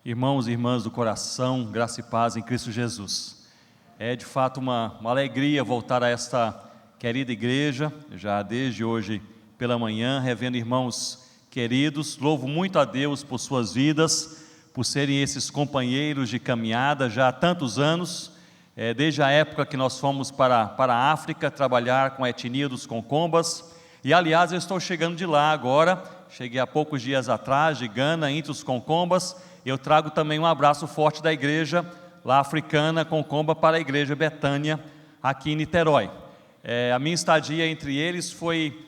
Irmãos e irmãs do coração, graça e paz em Cristo Jesus. É de fato uma alegria voltar a esta querida igreja, já desde hoje pela manhã, revendo irmãos queridos. Louvo muito a Deus por suas vidas, por serem esses companheiros de caminhada já há tantos anos, desde a época que nós fomos para a África trabalhar com a etnia dos Concombas. E aliás, eu estou chegando de lá agora, cheguei há poucos dias atrás, de Gana, entre os Concombas. Eu trago também um abraço forte da igreja lá africana, Concomba, para a igreja Betânia, aqui em Niterói. A minha estadia entre eles foi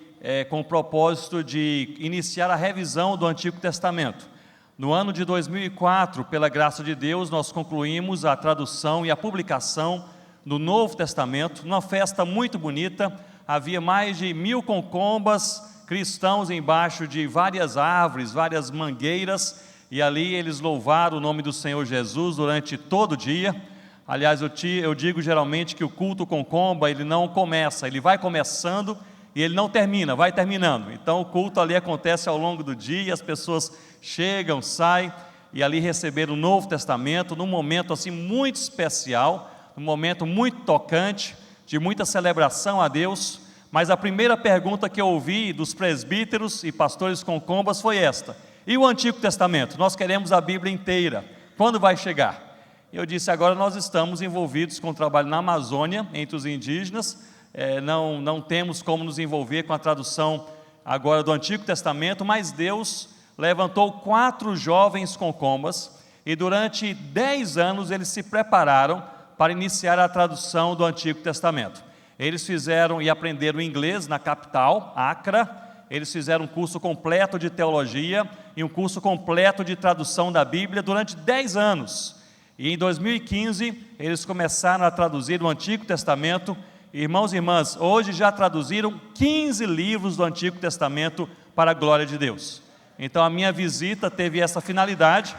com o propósito de iniciar a revisão do Antigo Testamento. No ano de 2004, pela graça de Deus, nós concluímos a tradução e a publicação do Novo Testamento, numa festa muito bonita. Havia mais de 1000 concombas cristãos embaixo de várias árvores, várias mangueiras, e ali eles louvaram o nome do Senhor Jesus durante todo o dia. Aliás, eu digo geralmente que o culto concomba, ele não começa, ele vai começando e ele não termina, vai terminando. Então o culto ali acontece ao longo do dia, as pessoas chegam, saem, e ali receberam o Novo Testamento, num momento assim muito especial, num momento muito tocante, de muita celebração a Deus. Mas a primeira pergunta que eu ouvi dos presbíteros e pastores concombas foi esta: e o Antigo Testamento? Nós queremos a Bíblia inteira, quando vai chegar? Eu disse: agora nós estamos envolvidos com o trabalho na Amazônia, entre os indígenas, não temos como nos envolver com a tradução agora do Antigo Testamento, mas Deus levantou 4 jovens concombas, e durante 10 anos eles se prepararam para iniciar a tradução do Antigo Testamento. Eles fizeram e aprenderam inglês na capital, Accra. Eles fizeram um curso completo de teologia e um curso completo de tradução da Bíblia durante 10 anos. E em 2015, eles começaram a traduzir o Antigo Testamento. Irmãos e irmãs, hoje já traduziram 15 livros do Antigo Testamento para a glória de Deus. Então a minha visita teve essa finalidade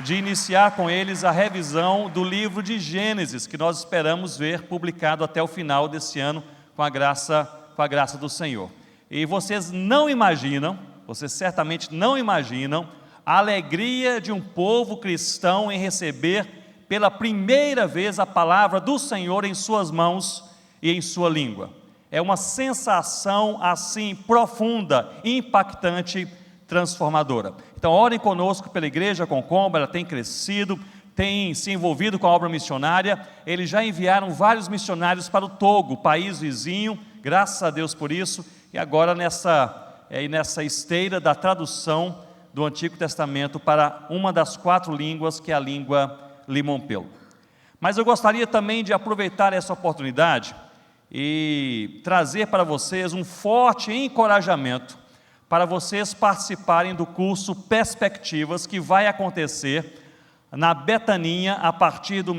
de iniciar com eles a revisão do livro de Gênesis, que nós esperamos ver publicado até o final desse ano, com a graça do Senhor. E vocês não imaginam, vocês certamente não imaginam, a alegria de um povo cristão em receber pela primeira vez a palavra do Senhor em suas mãos e em sua língua. É uma sensação assim profunda, impactante, transformadora. Então orem conosco pela igreja Concomba, ela tem crescido, tem se envolvido com a obra missionária. Eles já enviaram vários missionários para o Togo, país vizinho, graças a Deus por isso. E agora nessa esteira da tradução do Antigo Testamento para uma das 4 línguas, que é a língua Limompelo. Mas eu gostaria também de aproveitar essa oportunidade e trazer para vocês um forte encorajamento para vocês participarem do curso Perspectivas, que vai acontecer na Betaninha a partir no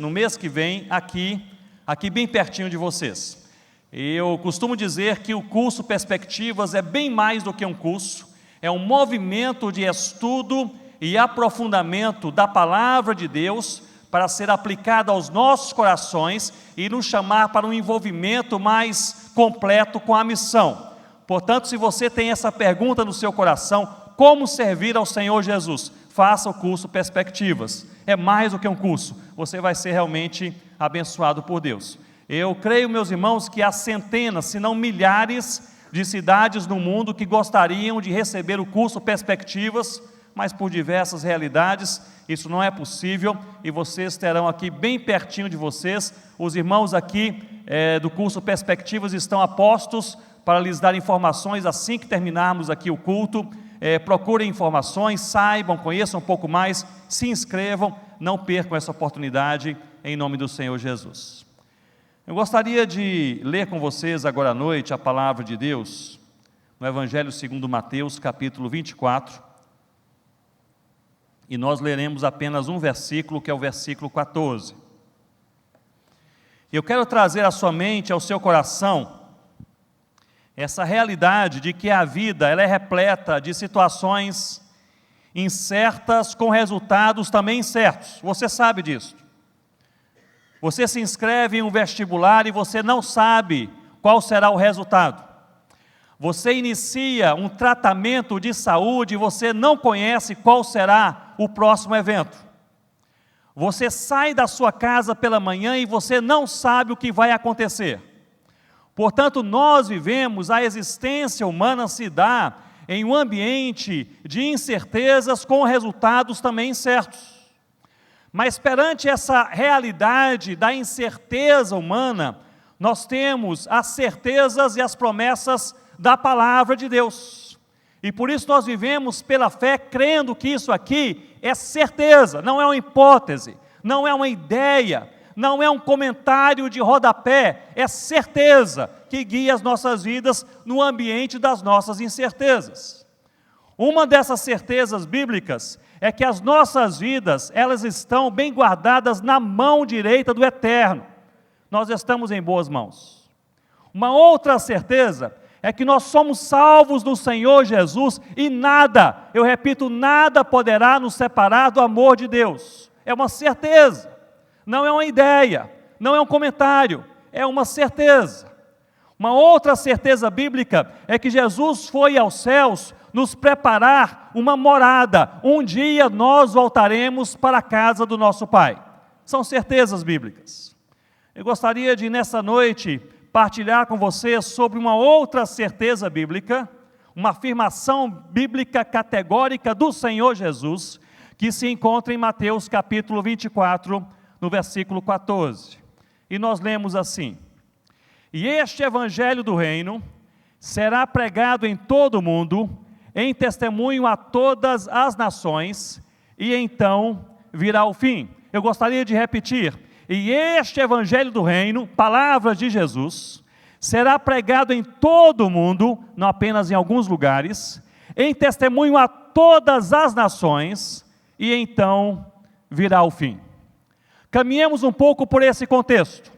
mês que vem, aqui bem pertinho de vocês. Eu costumo dizer que o curso Perspectivas é bem mais do que um curso, é um movimento de estudo e aprofundamento da palavra de Deus para ser aplicada aos nossos corações e nos chamar para um envolvimento mais completo com a missão. Portanto, se você tem essa pergunta no seu coração: como servir ao Senhor Jesus? Faça o curso Perspectivas. É mais do que um curso, você vai ser realmente abençoado por Deus. Eu creio, meus irmãos, que há centenas, se não milhares de cidades no mundo que gostariam de receber o curso Perspectivas, mas por diversas realidades isso não é possível, e vocês terão aqui bem pertinho de vocês. Os irmãos aqui do curso Perspectivas estão a postos para lhes dar informações assim que terminarmos aqui o culto. Procurem informações, saibam, conheçam um pouco mais, se inscrevam, não percam essa oportunidade, em nome do Senhor Jesus. Eu gostaria de ler com vocês agora à noite a palavra de Deus, no Evangelho segundo Mateus, capítulo 24, e nós leremos apenas um versículo, que é o versículo 14. Eu quero trazer à sua mente, ao seu coração, essa realidade de que a vida ela é repleta de situações incertas com resultados também incertos. Você sabe disso. Você se inscreve em um vestibular e você não sabe qual será o resultado. Você inicia um tratamento de saúde e você não conhece qual será o próximo evento. Você sai da sua casa pela manhã e você não sabe o que vai acontecer. Portanto, nós vivemos, a existência humana se dá em um ambiente de incertezas com resultados também incertos. Mas perante essa realidade da incerteza humana, nós temos as certezas e as promessas da palavra de Deus. E por isso nós vivemos pela fé, crendo que isso aqui é certeza, não é uma hipótese, não é uma ideia, não é um comentário de rodapé, é certeza que guia as nossas vidas no ambiente das nossas incertezas. Uma dessas certezas bíblicas é que as nossas vidas, elas estão bem guardadas na mão direita do Eterno. Nós estamos em boas mãos. Uma outra certeza é que nós somos salvos no Senhor Jesus e nada, eu repito, nada poderá nos separar do amor de Deus. É uma certeza, não é uma ideia, não é um comentário, é uma certeza. Uma outra certeza bíblica é que Jesus foi aos céus nos preparar uma morada. Um dia nós voltaremos para a casa do nosso Pai. São certezas bíblicas. Eu gostaria de, nessa noite, partilhar com você sobre uma outra certeza bíblica, uma afirmação bíblica categórica do Senhor Jesus, que se encontra em Mateus capítulo 24, no versículo 14. E nós lemos assim: E este evangelho do reino será pregado em todo o mundo, em testemunho a todas as nações, e então virá o fim. Eu gostaria de repetir: e este evangelho do reino, palavras de Jesus, será pregado em todo o mundo, não apenas em alguns lugares, em testemunho a todas as nações, e então virá o fim. Caminhemos um pouco por esse contexto.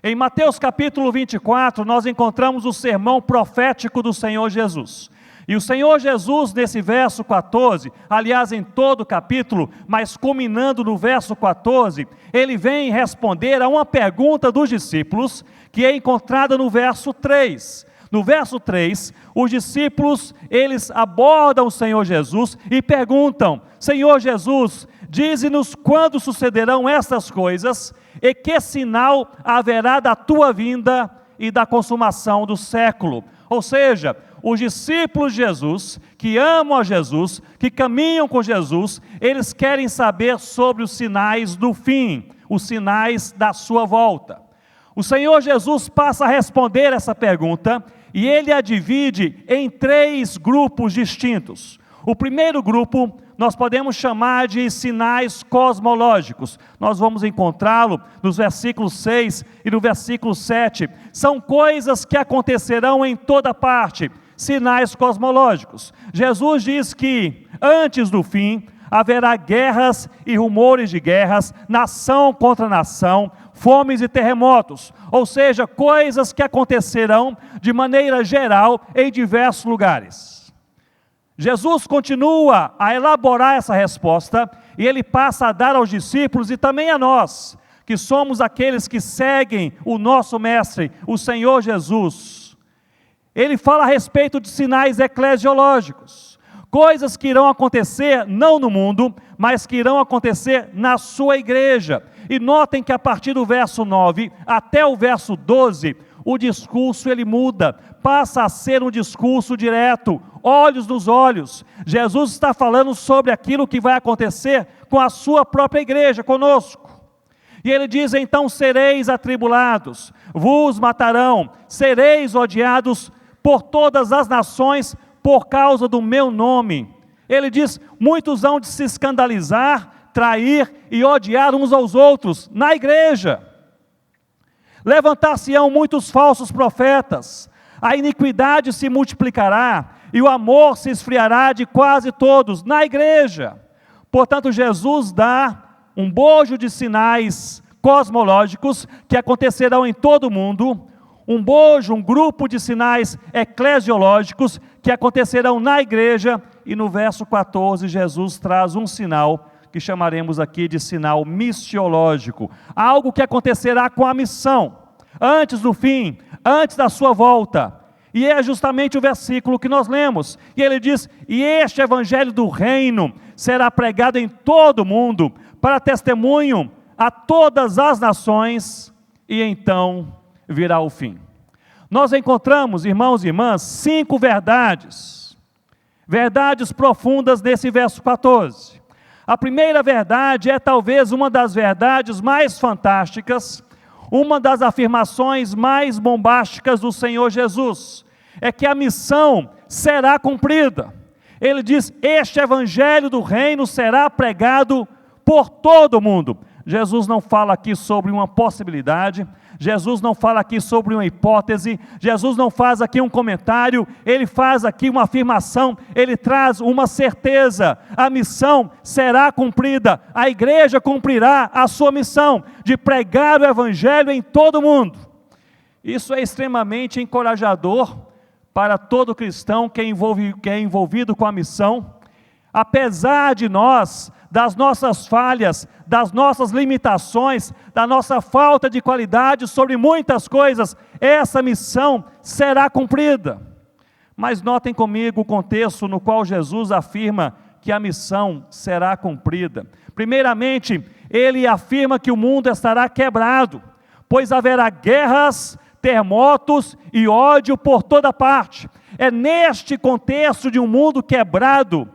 Em Mateus capítulo 24, nós encontramos o sermão profético do Senhor Jesus. E o Senhor Jesus, nesse verso 14, aliás em todo o capítulo, mas culminando no verso 14, ele vem responder a uma pergunta dos discípulos, que é encontrada no verso 3. No verso 3, os discípulos, eles abordam o Senhor Jesus e perguntam: Senhor Jesus, dize-nos quando sucederão essas coisas, e que sinal haverá da tua vinda e da consumação do século. Ou seja, os discípulos de Jesus, que amam a Jesus, que caminham com Jesus, eles querem saber sobre os sinais do fim, os sinais da sua volta. O Senhor Jesus passa a responder essa pergunta, e ele a divide em 3 grupos distintos. O primeiro grupo nós podemos chamar de sinais cosmológicos. Nós vamos encontrá-lo nos versículos 6 e no versículo 7. São coisas que acontecerão em toda parte, sinais cosmológicos. Jesus diz que antes do fim haverá guerras e rumores de guerras, nação contra nação, fomes e terremotos, ou seja, coisas que acontecerão de maneira geral em diversos lugares. Jesus continua a elaborar essa resposta e ele passa a dar aos discípulos e também a nós, que somos aqueles que seguem o nosso Mestre, o Senhor Jesus. Ele fala a respeito de sinais eclesiológicos, coisas que irão acontecer não no mundo, mas que irão acontecer na sua igreja. E notem que a partir do verso 9 até o verso 12, o discurso ele muda, passa a ser um discurso direto, olhos nos olhos. Jesus está falando sobre aquilo que vai acontecer com a sua própria igreja, conosco. E ele diz: então sereis atribulados, vos matarão, sereis odiados por todas as nações por causa do meu nome. Ele diz: muitos hão de se escandalizar, trair e odiar uns aos outros na igreja. Levantar-se-ão muitos falsos profetas, a iniquidade se multiplicará e o amor se esfriará de quase todos na igreja. Portanto, Jesus dá um bojo de sinais cosmológicos que acontecerão em todo o mundo, um bojo, um grupo de sinais eclesiológicos que acontecerão na igreja, e no verso 14 Jesus traz um sinal que chamaremos aqui de sinal missiológico, algo que acontecerá com a missão, antes do fim, antes da sua volta. E é justamente o versículo que nós lemos. E ele diz: e este evangelho do reino será pregado em todo o mundo, para testemunho a todas as nações, e então virá o fim. Nós encontramos, irmãos e irmãs, 5 verdades profundas nesse verso 14. A primeira verdade é talvez uma das verdades mais fantásticas, uma das afirmações mais bombásticas do Senhor Jesus, é que a missão será cumprida. Ele diz: este evangelho do reino será pregado por todo o mundo. Jesus não fala aqui sobre uma possibilidade, Jesus não fala aqui sobre uma hipótese, Jesus não faz aqui um comentário, ele faz aqui uma afirmação, ele traz uma certeza: a missão será cumprida, a igreja cumprirá a sua missão de pregar o evangelho em todo o mundo. Isso é extremamente encorajador para todo cristão que é envolvido com a missão. Apesar de nós, das nossas falhas, das nossas limitações, da nossa falta de qualidade sobre muitas coisas, essa missão será cumprida. Mas notem comigo o contexto no qual Jesus afirma que a missão será cumprida. Primeiramente, ele afirma que o mundo estará quebrado, pois haverá guerras, terremotos e ódio por toda parte. É neste contexto de um mundo quebrado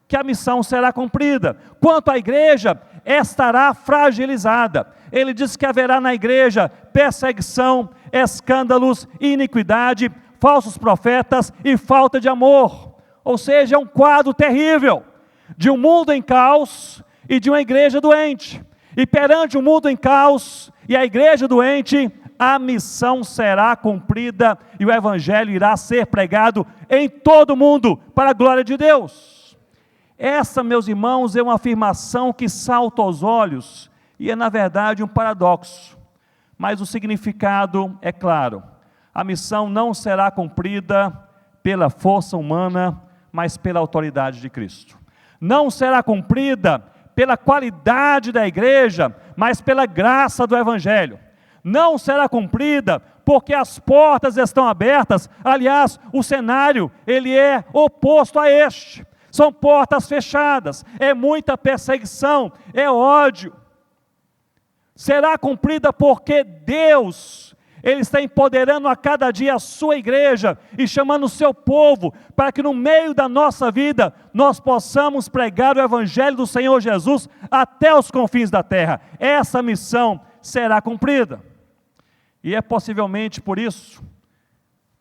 que a missão será cumprida. Quanto à igreja, estará fragilizada. Ele diz que haverá na igreja perseguição, escândalos, iniquidade, falsos profetas e falta de amor. Ou seja, é um quadro terrível de um mundo em caos e de uma igreja doente. E perante o mundo em caos e a igreja doente, a missão será cumprida e o evangelho irá ser pregado em todo o mundo para a glória de Deus. Essa, meus irmãos, é uma afirmação que salta aos olhos e é na verdade um paradoxo, mas o significado é claro. A missão não será cumprida pela força humana, mas pela autoridade de Cristo. Não será cumprida pela qualidade da igreja, mas pela graça do evangelho. Não será cumprida porque as portas estão abertas. Aliás, o cenário ele é oposto a este. São portas fechadas, é muita perseguição, é ódio. Será cumprida porque Deus, Ele está empoderando a cada dia a sua igreja e chamando o seu povo para que no meio da nossa vida nós possamos pregar o evangelho do Senhor Jesus até os confins da terra. Essa missão será cumprida. E é possivelmente por isso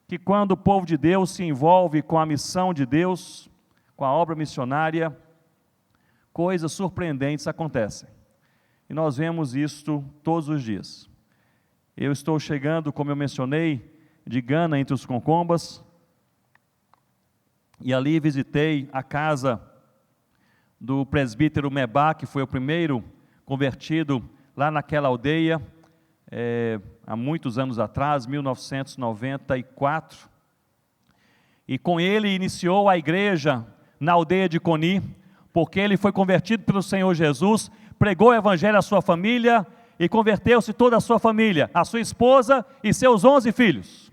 que quando o povo de Deus se envolve com a missão de Deus, com a obra missionária, coisas surpreendentes acontecem. E nós vemos isto todos os dias. Eu estou chegando, como eu mencionei, de Gana, entre os Concombas, e ali visitei a casa do presbítero Mebá, que foi o primeiro convertido lá naquela aldeia, há muitos anos atrás, 1994. E com ele iniciou a igreja na aldeia de Coni, porque ele foi convertido pelo Senhor Jesus, pregou o evangelho à sua família e converteu-se toda a sua família, a sua esposa e seus 11 filhos.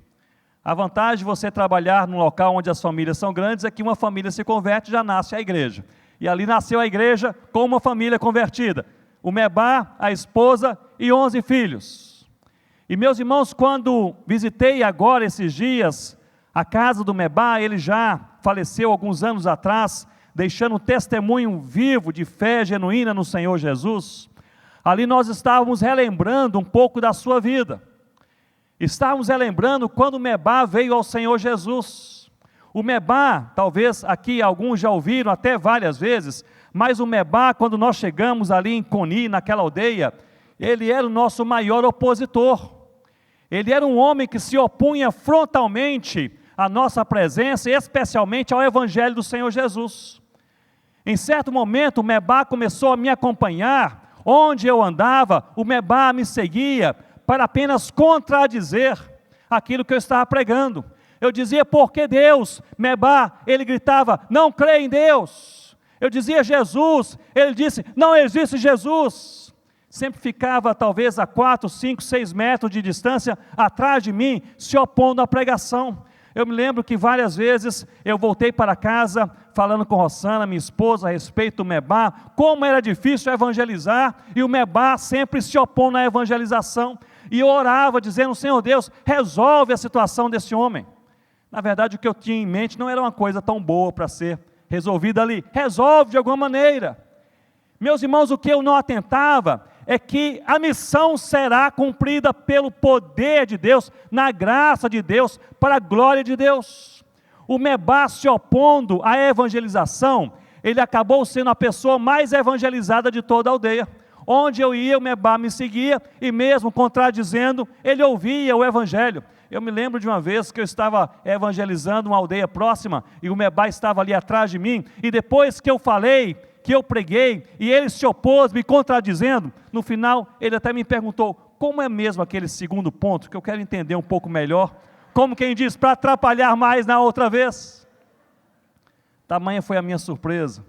A vantagem de você trabalhar num local onde as famílias são grandes é que uma família se converte e já nasce a igreja. E ali nasceu a igreja com uma família convertida. O Mebá, a esposa e 11 filhos. E meus irmãos, quando visitei agora esses dias a casa do Mebá, ele já faleceu alguns anos atrás, deixando um testemunho vivo de fé genuína no Senhor Jesus. Ali nós estávamos relembrando um pouco da sua vida. Estávamos relembrando quando o Mebá veio ao Senhor Jesus. O Mebá, talvez aqui alguns já ouviram até várias vezes, mas o Mebá, quando nós chegamos ali em Coni, naquela aldeia, ele era o nosso maior opositor. Ele era um homem que se opunha frontalmente à nossa presença, e especialmente ao Evangelho do Senhor Jesus. Em certo momento, o Mebá começou a me acompanhar, onde eu andava, o Mebá me seguia, para apenas contradizer aquilo que eu estava pregando. Eu dizia, por que Deus? Mebá, ele gritava, não crê em Deus. Eu dizia, Jesus, ele disse, não existe Jesus. Sempre ficava talvez a 4, 5, 6 metros de distância atrás de mim, se opondo à pregação. Eu me lembro que várias vezes eu voltei para casa falando com Rosana, minha esposa, a respeito do Mebá, como era difícil evangelizar, e o Mebá sempre se opõe na evangelização, e eu orava dizendo: Senhor Deus, resolve a situação desse homem. Na verdade, o que eu tinha em mente não era uma coisa tão boa para ser resolvida ali, resolve de alguma maneira. Meus irmãos, o que eu não atentava é que a missão será cumprida pelo poder de Deus, na graça de Deus, para a glória de Deus. O Mebá, se opondo à evangelização, ele acabou sendo a pessoa mais evangelizada de toda a aldeia. Onde eu ia, o Mebá me seguia, e mesmo contradizendo, ele ouvia o evangelho. Eu me lembro de uma vez que eu estava evangelizando uma aldeia próxima, e o Mebá estava ali atrás de mim, e depois que eu falei, que eu preguei, e ele se opôs, me contradizendo, no final ele até me perguntou: como é mesmo aquele segundo ponto, que eu quero entender um pouco melhor, como quem diz, para atrapalhar mais na outra vez. Tamanha foi a minha surpresa,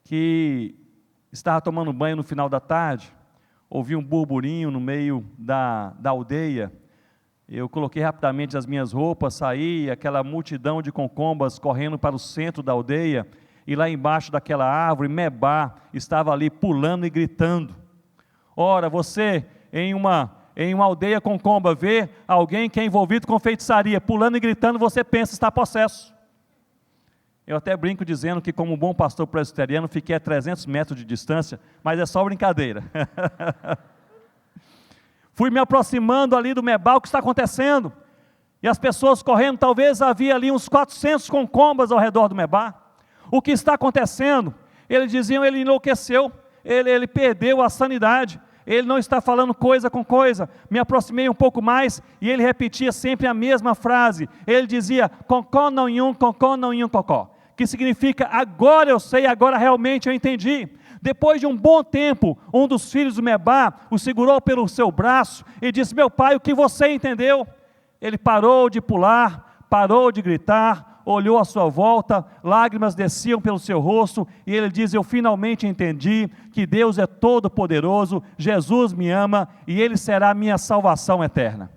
que estava tomando banho no final da tarde, ouvi um burburinho no meio da aldeia, eu coloquei rapidamente as minhas roupas, saí, aquela multidão de concombas correndo para o centro da aldeia, e lá embaixo daquela árvore, Mebá estava ali pulando e gritando. Ora, você em uma aldeia concomba, vê alguém que é envolvido com feitiçaria, pulando e gritando, você pensa está possesso. Eu até brinco dizendo que, como um bom pastor presbiteriano, fiquei a 300 metros de distância, mas é só brincadeira. Fui me aproximando ali do Mebá, o que está acontecendo? E as pessoas correndo, talvez havia ali uns 400 concombas ao redor do Mebá. O que está acontecendo? Eles diziam: ele enlouqueceu, ele perdeu a sanidade, ele não está falando coisa com coisa. Me aproximei um pouco mais, e ele repetia sempre a mesma frase. Ele dizia: concó não yum, cocó, que significa: agora eu sei, agora realmente eu entendi. Depois de um bom tempo, um dos filhos do Mebá o segurou pelo seu braço e disse: meu pai, o que você entendeu? Ele parou de pular, parou de gritar, olhou à sua volta, lágrimas desciam pelo seu rosto, e ele diz: eu finalmente entendi que Deus é todo poderoso, Jesus me ama, e Ele será a minha salvação eterna.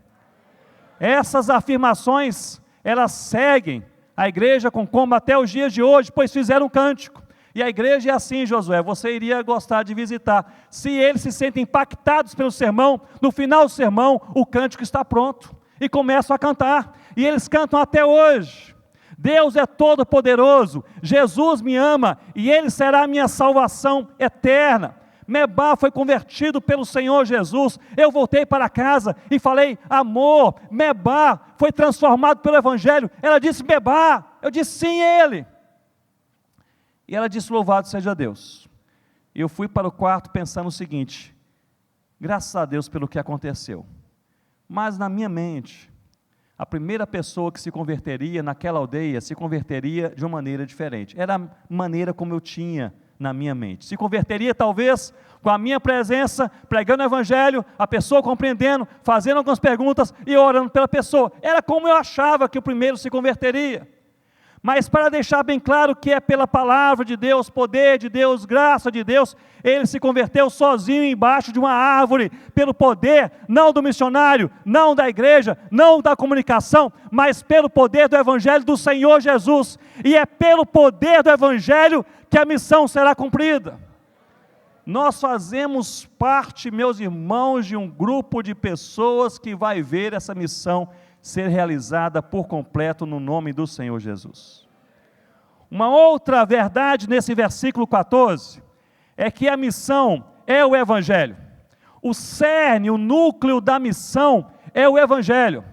Essas afirmações, elas seguem a igreja Concomba até os dias de hoje, pois fizeram um cântico. E a igreja é assim, Josué, você iria gostar de visitar. Se eles se sentem impactados pelo sermão, no final do sermão, o cântico está pronto, e começam a cantar, e eles cantam até hoje. Deus é todo poderoso, Jesus me ama, e Ele será a minha salvação eterna. Mebá foi convertido pelo Senhor Jesus. Eu voltei para casa e falei: amor, Mebá foi transformado pelo Evangelho. Ela disse: Mebá. Eu disse: sim, ele. E ela disse: louvado seja Deus. E eu fui para o quarto pensando o seguinte: graças a Deus pelo que aconteceu. Mas na minha mente, a primeira pessoa que se converteria naquela aldeia, se converteria de uma maneira diferente. Era a maneira como eu tinha na minha mente. Se converteria talvez com a minha presença, pregando o Evangelho, a pessoa compreendendo, fazendo algumas perguntas e orando pela pessoa. Era como eu achava que o primeiro se converteria. Mas para deixar bem claro que é pela palavra de Deus, poder de Deus, graça de Deus, ele se converteu sozinho embaixo de uma árvore, pelo poder, não do missionário, não da igreja, não da comunicação, mas pelo poder do Evangelho do Senhor Jesus. E é pelo poder do Evangelho que a missão será cumprida. Nós fazemos parte, meus irmãos, de um grupo de pessoas que vai ver essa missão ser realizada por completo no nome do Senhor Jesus. Uma outra verdade nesse versículo 14, é que a missão é o Evangelho. O cerne, o núcleo da missão é o Evangelho.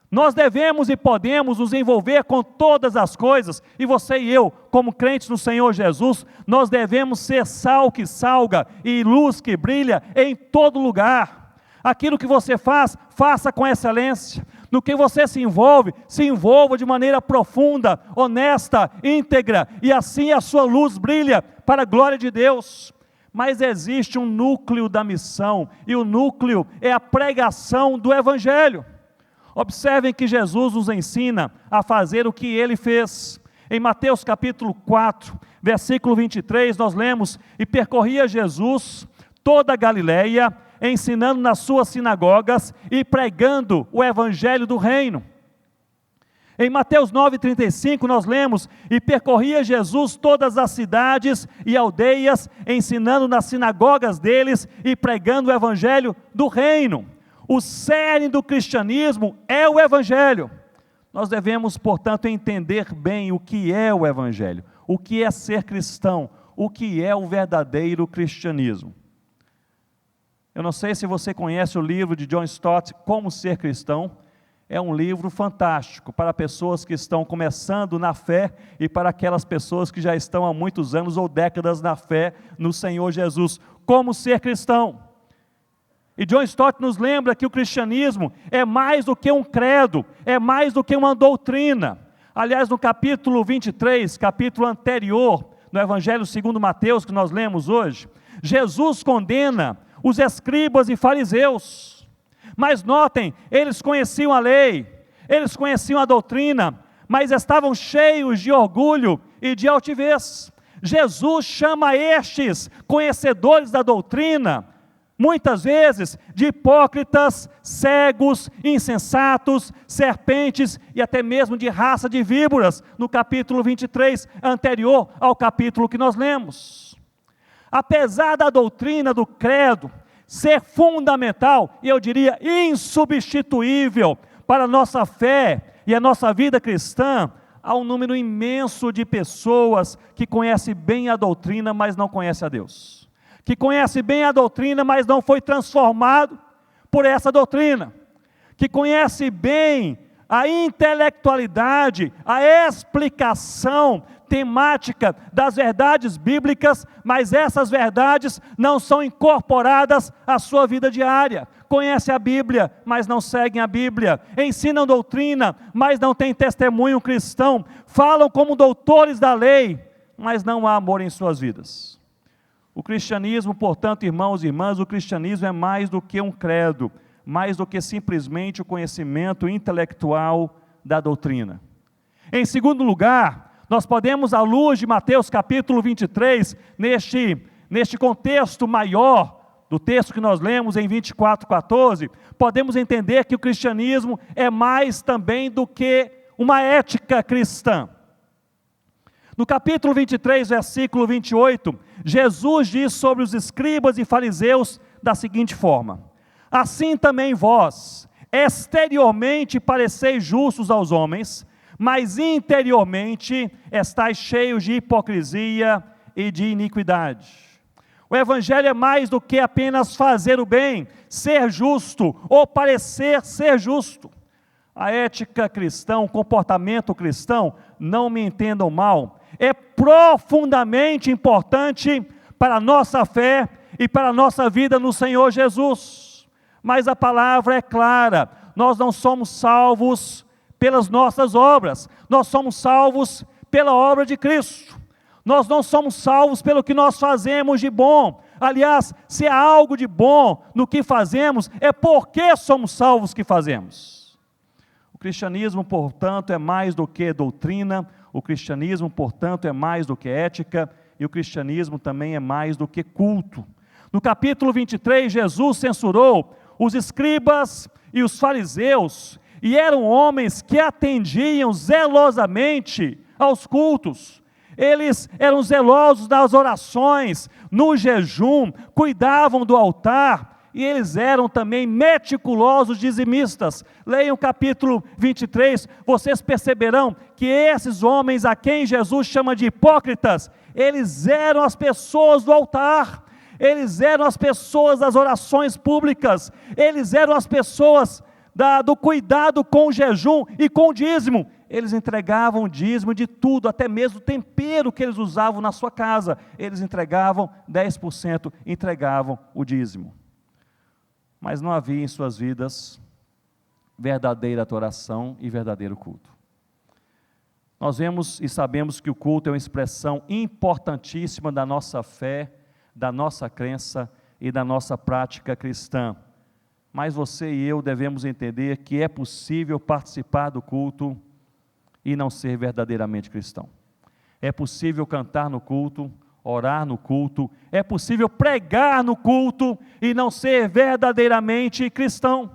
Nós devemos e podemos nos envolver com todas as coisas, e você e eu, como crentes no Senhor Jesus, nós devemos ser sal que salga e luz que brilha em todo lugar. Aquilo que você faz, faça com excelência. No que você se envolva de maneira profunda, honesta, íntegra, e assim a sua luz brilha para a glória de Deus. Mas existe um núcleo da missão, e o núcleo é a pregação do Evangelho. Observem que Jesus nos ensina a fazer o que Ele fez. Em Mateus capítulo 4, versículo 23, nós lemos: e percorria Jesus toda a Galileia, ensinando nas suas sinagogas e pregando o Evangelho do reino. Em Mateus 9,35 nós lemos: e percorria Jesus todas as cidades e aldeias, ensinando nas sinagogas deles e pregando o evangelho do reino. O cerne do cristianismo é o evangelho. Nós devemos, portanto, entender bem o que é o evangelho, o que é ser cristão, o que é o verdadeiro cristianismo. Eu não sei se você conhece o livro de John Stott, Como Ser Cristão. É um livro fantástico para pessoas que estão começando na fé e para aquelas pessoas que já estão há muitos anos ou décadas na fé no Senhor Jesus. Como ser cristão. E John Stott nos lembra que o cristianismo é mais do que um credo, é mais do que uma doutrina. Aliás, no capítulo 23, capítulo anterior, no Evangelho segundo Mateus, que nós lemos hoje, Jesus condena os escribas e fariseus. Mas notem, eles conheciam a lei, eles conheciam a doutrina, mas estavam cheios de orgulho e de altivez. Jesus chama estes conhecedores da doutrina, muitas vezes, de hipócritas, cegos, insensatos, serpentes e até mesmo de raça de víboras, no capítulo 23, anterior ao capítulo que nós lemos. Apesar da doutrina do credo ser fundamental, e eu diria insubstituível para a nossa fé e a nossa vida cristã, há um número imenso de pessoas que conhecem bem a doutrina, mas não conhecem a Deus. Que conhece bem a doutrina, mas não foi transformado por essa doutrina. Que conhece bem a intelectualidade, a explicação temática das verdades bíblicas, mas essas verdades não são incorporadas à sua vida diária. Conhece a Bíblia, mas não seguem a Bíblia. Ensinam doutrina, mas não têm testemunho cristão. Falam como doutores da lei, mas não há amor em suas vidas. O cristianismo, portanto, irmãos e irmãs, o cristianismo é mais do que um credo, mais do que simplesmente o conhecimento intelectual da doutrina. Em segundo lugar, nós podemos, à luz de Mateus capítulo 23, neste contexto maior do texto que nós lemos em 24:14, podemos entender que o cristianismo é mais também do que uma ética cristã. No capítulo 23, versículo 28, Jesus diz sobre os escribas e fariseus da seguinte forma: assim também vós, exteriormente pareceis justos aos homens, mas interiormente estáis cheios de hipocrisia e de iniquidade. O evangelho é mais do que apenas fazer o bem, ser justo ou parecer ser justo. A ética cristã, o comportamento cristão, não me entendam mal, é profundamente importante para a nossa fé e para a nossa vida no Senhor Jesus. Mas a palavra é clara, nós não somos salvos pelas nossas obras, nós somos salvos pela obra de Cristo. Nós não somos salvos pelo que nós fazemos de bom. Aliás, se há algo de bom no que fazemos, é porque somos salvos que fazemos. O cristianismo, portanto, é mais do que doutrina, o cristianismo, portanto, é mais do que ética, e o cristianismo também é mais do que culto. No capítulo 23, Jesus censurou os escribas e os fariseus, e eram homens que atendiam zelosamente aos cultos. Eles eram zelosos das orações, no jejum, cuidavam do altar, e eles eram também meticulosos dizimistas. Leiam o capítulo 23, vocês perceberão que esses homens a quem Jesus chama de hipócritas, eles eram as pessoas do altar, eles eram as pessoas das orações públicas, eles eram as pessoas do cuidado com o jejum e com o dízimo. Eles entregavam o dízimo de tudo, até mesmo o tempero que eles usavam na sua casa, eles entregavam 10%, entregavam o dízimo. Mas não havia em suas vidas verdadeira adoração e verdadeiro culto. Nós vemos e sabemos que o culto é uma expressão importantíssima da nossa fé, da nossa crença e da nossa prática cristã. Mas você e eu devemos entender que é possível participar do culto e não ser verdadeiramente cristão. É possível cantar no culto, orar no culto, é possível pregar no culto e não ser verdadeiramente cristão.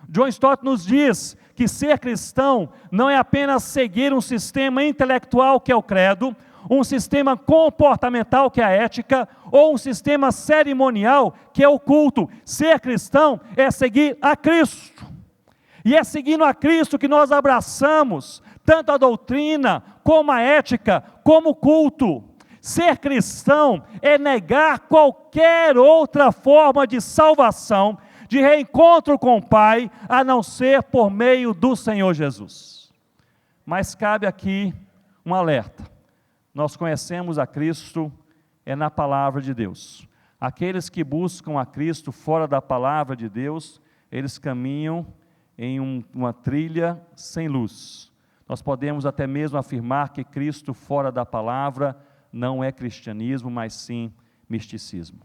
John Stott nos diz que ser cristão não é apenas seguir um sistema intelectual que é o credo, um sistema comportamental que é a ética, ou um sistema cerimonial que é o culto. Ser cristão é seguir a Cristo. E é seguindo a Cristo que nós abraçamos tanto a doutrina, como a ética, como o culto. Ser cristão é negar qualquer outra forma de salvação, de reencontro com o Pai, a não ser por meio do Senhor Jesus. Mas cabe aqui um alerta. Nós conhecemos a Cristo é na palavra de Deus. Aqueles que buscam a Cristo fora da palavra de Deus, eles caminham em uma trilha sem luz. Nós podemos até mesmo afirmar que Cristo fora da palavra não é cristianismo, mas sim misticismo.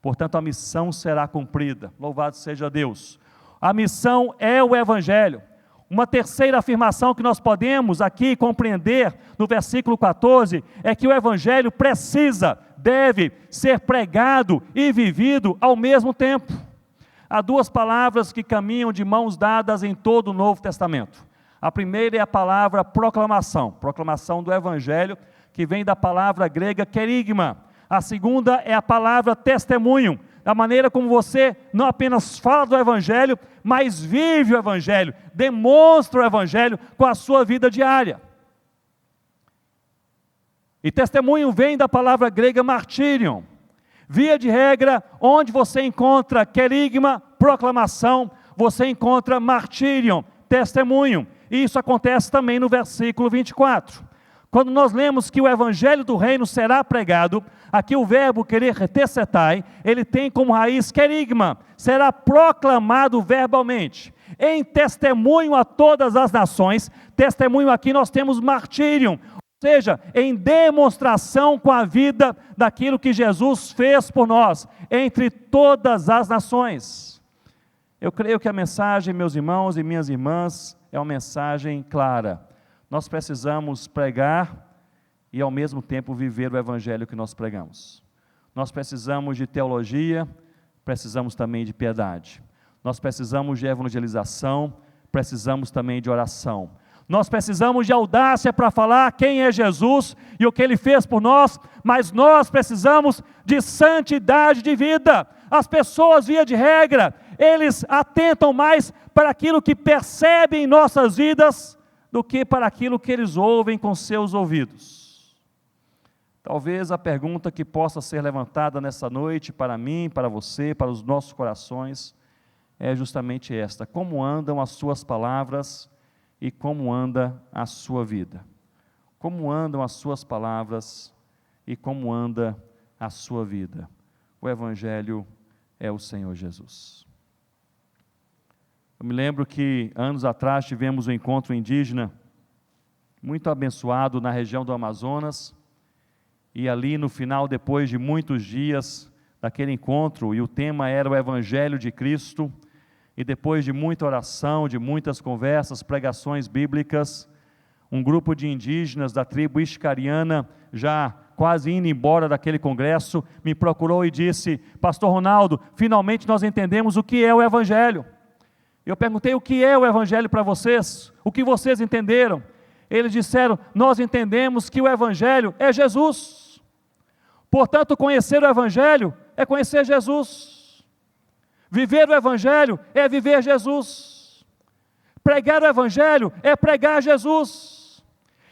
Portanto, a missão será cumprida. Louvado seja Deus. A missão é o Evangelho. Uma terceira afirmação que nós podemos aqui compreender no versículo 14 é que o Evangelho deve ser pregado e vivido ao mesmo tempo. Há duas palavras que caminham de mãos dadas em todo o Novo Testamento. A primeira é a palavra proclamação, proclamação do Evangelho, que vem da palavra grega querigma. A segunda é a palavra testemunho, da maneira como você não apenas fala do Evangelho, mas vive o Evangelho, demonstra o Evangelho com a sua vida diária. E testemunho vem da palavra grega martírion. Via de regra, onde você encontra querigma, proclamação, você encontra martírion, testemunho. E isso acontece também no versículo 24. Quando nós lemos que o Evangelho do Reino será pregado, aqui o verbo querer tessetai, ele tem como raiz querigma, será proclamado verbalmente, em testemunho a todas as nações. Testemunho aqui nós temos martírion, ou seja, em demonstração com a vida daquilo que Jesus fez por nós, entre todas as nações. Eu creio que a mensagem, meus irmãos e minhas irmãs, é uma mensagem clara. Nós precisamos pregar e ao mesmo tempo viver o Evangelho que nós pregamos. Nós precisamos de teologia, precisamos também de piedade. Nós precisamos de evangelização, precisamos também de oração. Nós precisamos de audácia para falar quem é Jesus e o que Ele fez por nós, mas nós precisamos de santidade de vida. As pessoas, via de regra, eles atentam mais para aquilo que percebem em nossas vidas do que para aquilo que eles ouvem com seus ouvidos. Talvez a pergunta que possa ser levantada nessa noite para mim, para você, para os nossos corações, é justamente esta: como andam as suas palavras e como anda a sua vida? Como andam as suas palavras e como anda a sua vida? O Evangelho é o Senhor Jesus. Eu me lembro que anos atrás tivemos um encontro indígena muito abençoado na região do Amazonas, e ali no final, depois de muitos dias daquele encontro, e o tema era o Evangelho de Cristo, e depois de muita oração, de muitas conversas, pregações bíblicas, um grupo de indígenas da tribo Ixcariana, já quase indo embora daquele congresso, me procurou e disse: Pastor Ronaldo, finalmente nós entendemos o que é o Evangelho. Eu perguntei: o que é o Evangelho para vocês? O que vocês entenderam? Eles disseram: nós entendemos que o Evangelho é Jesus. Portanto, conhecer o Evangelho é conhecer Jesus. Viver o Evangelho é viver Jesus. Pregar o Evangelho é pregar Jesus.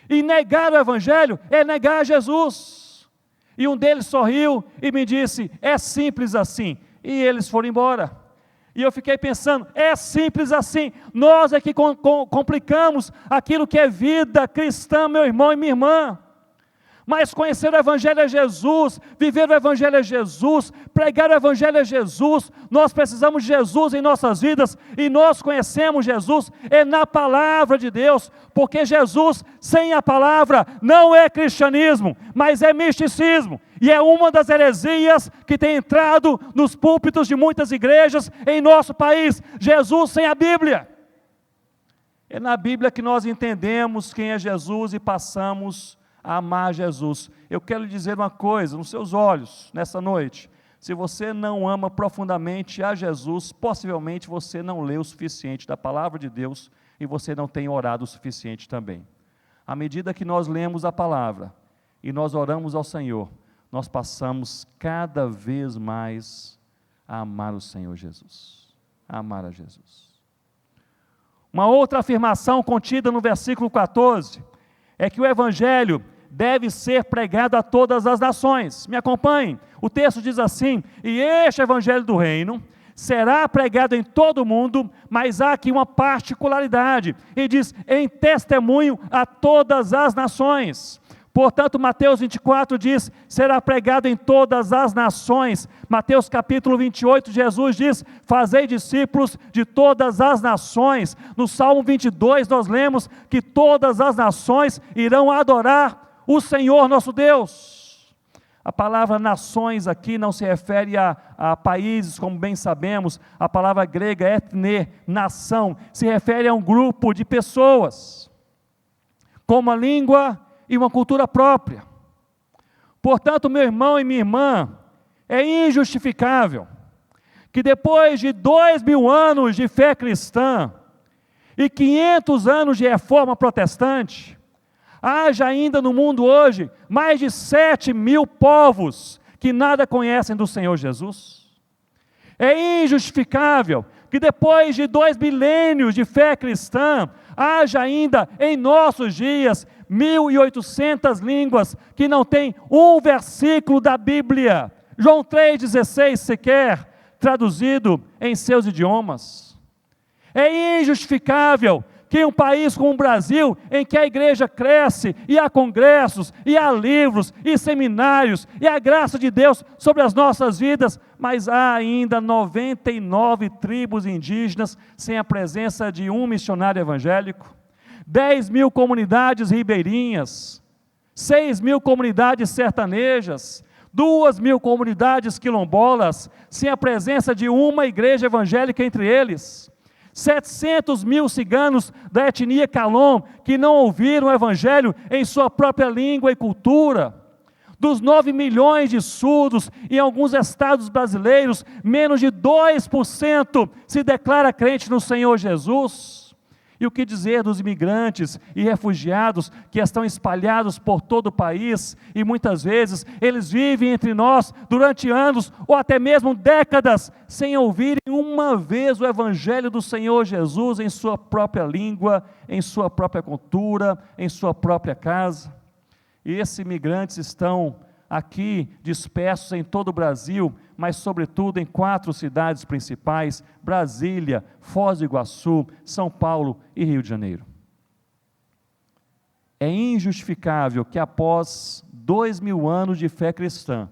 E negar o Evangelho é negar Jesus. E um deles sorriu e me disse: é simples assim. E eles foram embora. E eu fiquei pensando: é simples assim. Nós é que complicamos aquilo que é vida cristã, meu irmão e minha irmã. Mas conhecer o Evangelho é Jesus, viver o Evangelho é Jesus, pregar o Evangelho é Jesus. Nós precisamos de Jesus em nossas vidas, e nós conhecemos Jesus na palavra de Deus, porque Jesus sem a palavra não é cristianismo, mas é misticismo, e é uma das heresias que tem entrado nos púlpitos de muitas igrejas em nosso país. Jesus sem a Bíblia. É na Bíblia que nós entendemos quem é Jesus e passamos a amar Jesus. Eu quero lhe dizer uma coisa nos seus olhos, nessa noite: Se você não ama profundamente a Jesus, possivelmente você não lê o suficiente da palavra de Deus e você não tem orado o suficiente também. À medida que nós lemos a palavra e nós oramos ao Senhor, nós passamos cada vez mais a amar o Senhor Jesus, a amar a Jesus. Uma outra afirmação contida no versículo 14 é que o Evangelho deve ser pregado a todas as nações. Me acompanhem, o texto diz assim: e este Evangelho do Reino será pregado em todo o mundo, mas há aqui uma particularidade, e diz, em testemunho a todas as nações. Portanto, Mateus 24 diz, será pregado em todas as nações. Mateus capítulo 28, Jesus diz, fazei discípulos de todas as nações. No Salmo 22 nós lemos que todas as nações irão adorar o Senhor nosso Deus. A palavra nações aqui não se refere a países, como bem sabemos. A palavra grega etne, nação, se refere a um grupo de pessoas, com uma língua e uma cultura própria. Portanto, meu irmão e minha irmã, é injustificável que depois de 2000 anos de fé cristã e 500 anos de reforma protestante, haja ainda no mundo hoje mais de 7.000 povos que nada conhecem do Senhor Jesus. É injustificável que depois de 2 milênios de fé cristã, haja ainda em nossos dias 1.800 línguas que não tem um versículo da Bíblia, João 3,16 sequer, traduzido em seus idiomas. É injustificável que um país como o Brasil, em que a igreja cresce, e há congressos, e há livros, e seminários, e a graça de Deus sobre as nossas vidas, mas há ainda 99 tribos indígenas sem a presença de um missionário evangélico, 10.000 comunidades ribeirinhas, 6.000 comunidades sertanejas, 2.000 comunidades quilombolas, sem a presença de uma igreja evangélica entre eles, 700.000 ciganos da etnia Calon, que não ouviram o Evangelho em sua própria língua e cultura. Dos 9 milhões de surdos em alguns estados brasileiros, menos de 2% se declara crente no Senhor Jesus. E o que dizer dos imigrantes e refugiados que estão espalhados por todo o país, e muitas vezes eles vivem entre nós durante anos ou até mesmo décadas, sem ouvirem uma vez o Evangelho do Senhor Jesus em sua própria língua, em sua própria cultura, em sua própria casa. E esses imigrantes estão aqui dispersos em todo o Brasil, mas sobretudo em 4 cidades principais: Brasília, Foz do Iguaçu, São Paulo e Rio de Janeiro. É injustificável que após 2.000 anos de fé cristã,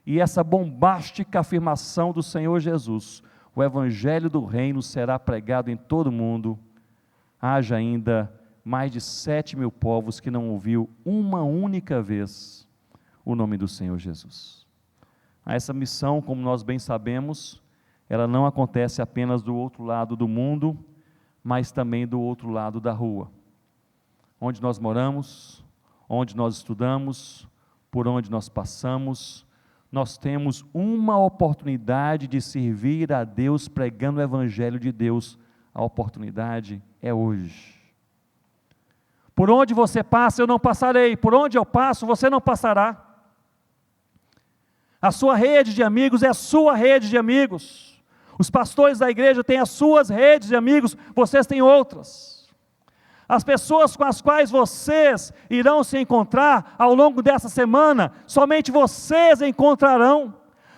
e essa bombástica afirmação do Senhor Jesus, o Evangelho do Reino será pregado em todo o mundo, haja ainda mais de 7.000 povos que não ouviu uma única vez o nome do Senhor Jesus. Essa missão, como nós bem sabemos, ela não acontece apenas do outro lado do mundo, mas também do outro lado da rua, onde nós moramos, onde nós estudamos, por onde nós passamos. Nós temos uma oportunidade de servir a Deus pregando o Evangelho de Deus. A oportunidade é hoje. Por onde você passa, eu não passarei. Por onde eu passo, você não passará. A sua rede de amigos é a sua rede de amigos. Os pastores da igreja têm as suas redes de amigos, vocês têm outras. As pessoas com as quais vocês irão se encontrar ao longo dessa semana, somente vocês encontrarão.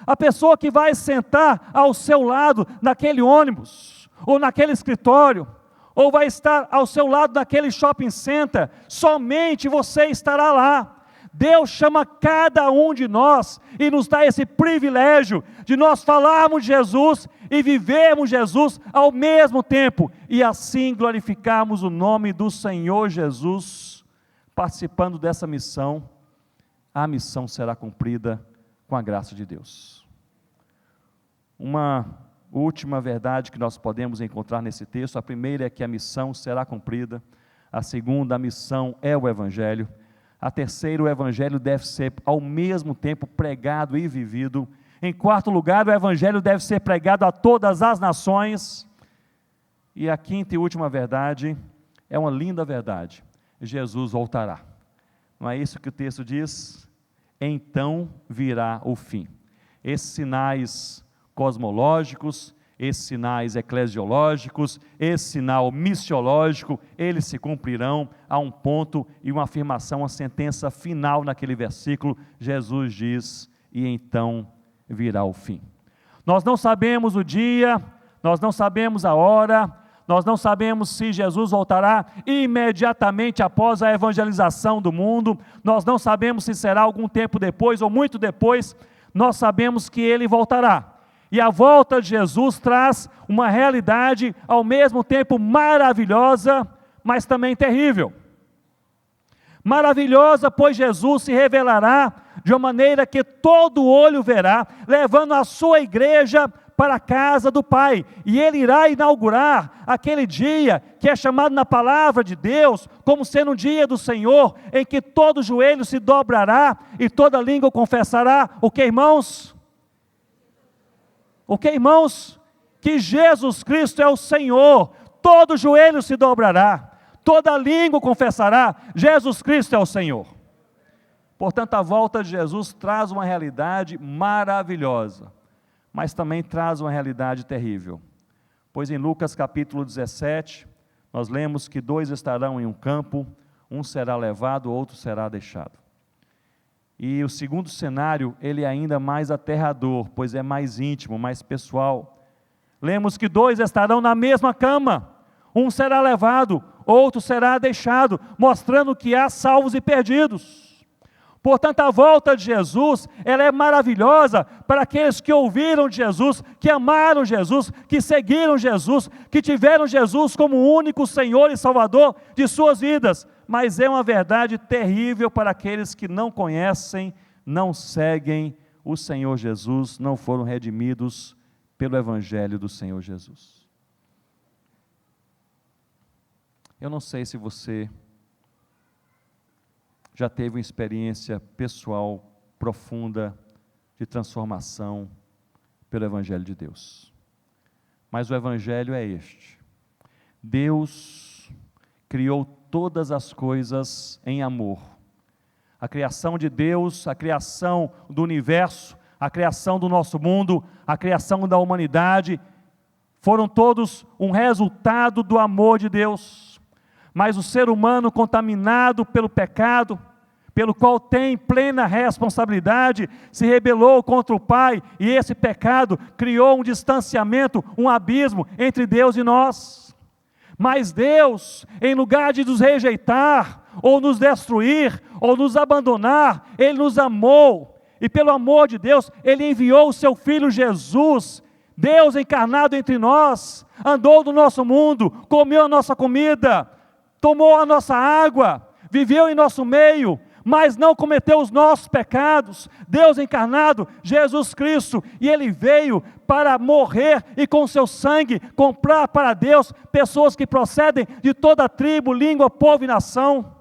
A pessoa que vai sentar ao seu lado naquele ônibus, ou naquele escritório, ou vai estar ao seu lado naquele shopping center, somente você estará lá. Deus chama cada um de nós e nos dá esse privilégio de nós falarmos de Jesus e vivermos Jesus ao mesmo tempo, e assim glorificarmos o nome do Senhor Jesus. Participando dessa missão, a missão será cumprida com a graça de Deus. Uma última verdade que nós podemos encontrar nesse texto: a primeira é que a missão será cumprida, a segunda, a missão é o Evangelho, a terceira, o Evangelho deve ser ao mesmo tempo pregado e vivido, Em quarto lugar, o evangelho deve ser pregado a todas as nações. E a quinta e última verdade é uma linda verdade: Jesus voltará. Não é isso que o texto diz? Então virá o fim. Esses sinais cosmológicos, esses sinais eclesiológicos, esse sinal missiológico, eles se cumprirão a um ponto e uma afirmação, uma sentença final naquele versículo. Jesus diz: e então virá o fim. Nós não sabemos o dia, nós não sabemos a hora, nós não sabemos se Jesus voltará imediatamente após a evangelização do mundo, nós não sabemos se será algum tempo depois ou muito depois. Nós sabemos que Ele voltará. E a volta de Jesus traz uma realidade ao mesmo tempo maravilhosa, mas também terrível. Maravilhosa, pois Jesus se revelará de uma maneira que todo olho verá, levando a sua igreja para a casa do Pai, e Ele irá inaugurar aquele dia que é chamado na palavra de Deus como sendo um dia do Senhor, em que todo joelho se dobrará e toda língua confessará. O que, irmãos? O que, irmãos? Que Jesus Cristo é o Senhor. Todo joelho se dobrará, toda língua confessará: Jesus Cristo é o Senhor. Portanto, a volta de Jesus traz uma realidade maravilhosa, mas também traz uma realidade terrível. Pois em Lucas capítulo 17, nós lemos que 2 estarão em um campo, um será levado, outro será deixado. E o segundo cenário, ele é ainda mais aterrador, pois é mais íntimo, mais pessoal. Lemos que 2 estarão na mesma cama, um será levado, outro será deixado, mostrando que há salvos e perdidos. Portanto, a volta de Jesus, ela é maravilhosa para aqueles que ouviram de Jesus, que amaram Jesus, que seguiram Jesus, que tiveram Jesus como o único Senhor e Salvador de suas vidas. Mas é uma verdade terrível para aqueles que não conhecem, não seguem o Senhor Jesus, não foram redimidos pelo Evangelho do Senhor Jesus. Eu não sei se você já teve uma experiência pessoal profunda de transformação pelo Evangelho de Deus. Mas o Evangelho é este: Deus criou todas as coisas em amor. A criação de Deus, a criação do universo, a criação do nosso mundo, a criação da humanidade, foram todos um resultado do amor de Deus. Mas o ser humano contaminado pelo pecado, pelo qual tem plena responsabilidade, se rebelou contra o Pai, e esse pecado criou um distanciamento, um abismo entre Deus e nós. Mas Deus, em lugar de nos rejeitar, ou nos destruir, ou nos abandonar, Ele nos amou, e pelo amor de Deus, Ele enviou o seu Filho Jesus, Deus encarnado entre nós, andou no nosso mundo, comeu a nossa comida, tomou a nossa água, viveu em nosso meio, mas não cometeu os nossos pecados. Deus encarnado, Jesus Cristo, e Ele veio para morrer e com seu sangue comprar para Deus pessoas que procedem de toda tribo, língua, povo e nação.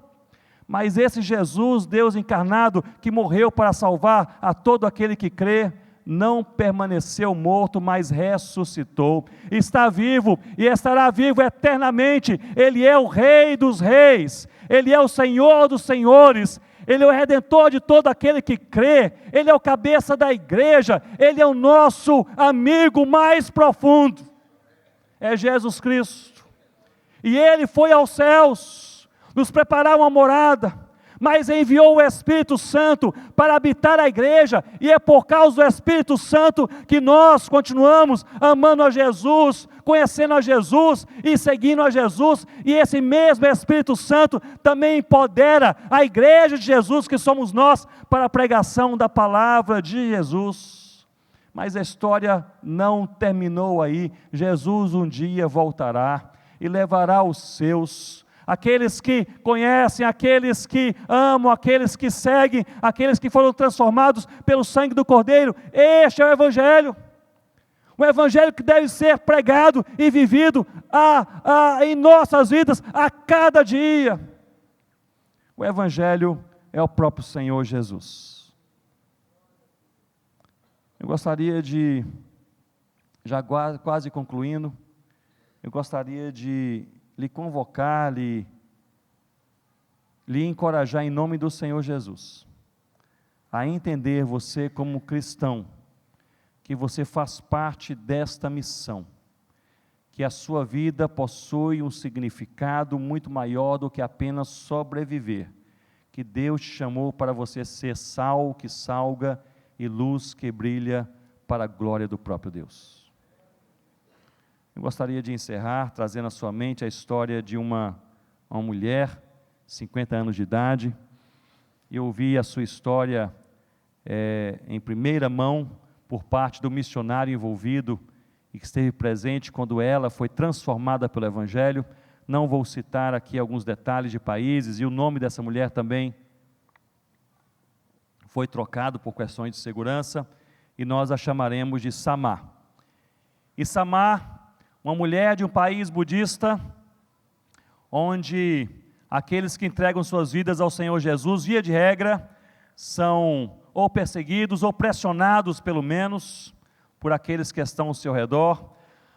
Mas esse Jesus, Deus encarnado, que morreu para salvar a todo aquele que crê, não permaneceu morto, mas ressuscitou, está vivo e estará vivo eternamente. Ele é o Rei dos reis, Ele é o Senhor dos senhores, Ele é o Redentor de todo aquele que crê, Ele é o cabeça da igreja, Ele é o nosso amigo mais profundo, é Jesus Cristo. E Ele foi aos céus, nos preparar uma morada, mas enviou o Espírito Santo para habitar a igreja, e é por causa do Espírito Santo que nós continuamos amando a Jesus, conhecendo a Jesus e seguindo a Jesus, e esse mesmo Espírito Santo também empodera a igreja de Jesus, que somos nós, para a pregação da palavra de Jesus. Mas a história não terminou aí. Jesus um dia voltará e levará os seus, aqueles que conhecem, aqueles que amam, aqueles que seguem, aqueles que foram transformados pelo sangue do Cordeiro. Este é o Evangelho. O Evangelho que deve ser pregado e vivido em nossas vidas a cada dia. O Evangelho é o próprio Senhor Jesus. Eu gostaria de, já quase concluindo, eu gostaria de lhe convocar, lhe encorajar em nome do Senhor Jesus, a entender você como cristão, que você faz parte desta missão, que a sua vida possui um significado muito maior do que apenas sobreviver, que Deus te chamou para você ser sal que salga e luz que brilha para a glória do próprio Deus. Eu gostaria de encerrar trazendo à sua mente a história de uma mulher, 50 anos de idade. Eu ouvi a sua história em primeira mão por parte do missionário envolvido e que esteve presente quando ela foi transformada pelo Evangelho. Não vou citar aqui alguns detalhes de países, e o nome dessa mulher também foi trocado por questões de segurança, e nós a chamaremos de Samá. E Samá, uma mulher de um país budista, onde aqueles que entregam suas vidas ao Senhor Jesus, via de regra, são ou perseguidos ou pressionados, pelo menos, por aqueles que estão ao seu redor.